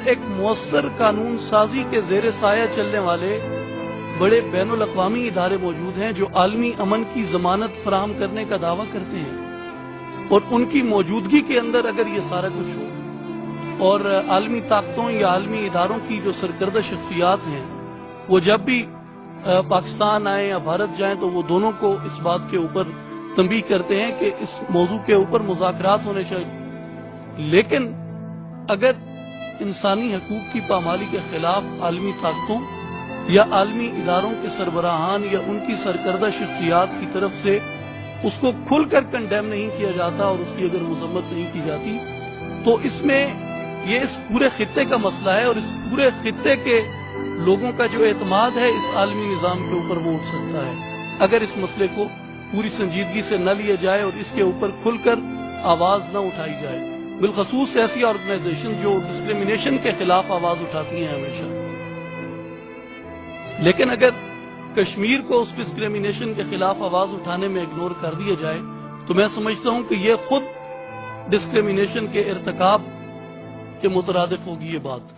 ایک مؤثر قانون سازی کے زیر سایہ چلنے والے بڑے بین الاقوامی ادارے موجود ہیں جو عالمی امن کی ضمانت فراہم کرنے کا دعویٰ کرتے ہیں، اور ان کی موجودگی کے اندر اگر یہ سارا کچھ ہو اور عالمی طاقتوں یا عالمی اداروں کی جو سرکردہ شخصیات ہیں وہ جب بھی پاکستان آئیں یا بھارت جائیں تو وہ دونوں کو اس بات کے اوپر تنبیہ کرتے ہیں کہ اس موضوع کے اوپر مذاکرات ہونے چاہیے، لیکن اگر انسانی حقوق کی پامالی کے خلاف عالمی طاقتوں یا عالمی اداروں کے سربراہان یا ان کی سرکردہ شخصیات کی طرف سے اس کو کھل کر کنڈیم نہیں کیا جاتا اور اس کی اگر مذمت نہیں کی جاتی تو اس میں یہ اس پورے خطے کا مسئلہ ہے، اور اس پورے خطے کے لوگوں کا جو اعتماد ہے اس عالمی نظام کے اوپر وہ اٹھ سکتا ہے اگر اس مسئلے کو پوری سنجیدگی سے نہ لیا جائے اور اس کے اوپر کھل کر آواز نہ اٹھائی جائے، بالخصوص ایسی آرگنائزیشن جو ڈسکریمنیشن کے خلاف آواز اٹھاتی ہیں ہمیشہ۔ لیکن اگر کشمیر کو اس ڈسکریمنیشن کے خلاف آواز اٹھانے میں اگنور کر دیا جائے تو میں سمجھتا ہوں کہ یہ خود ڈسکریمنیشن کے ارتکاب کے مترادف ہوگی یہ بات۔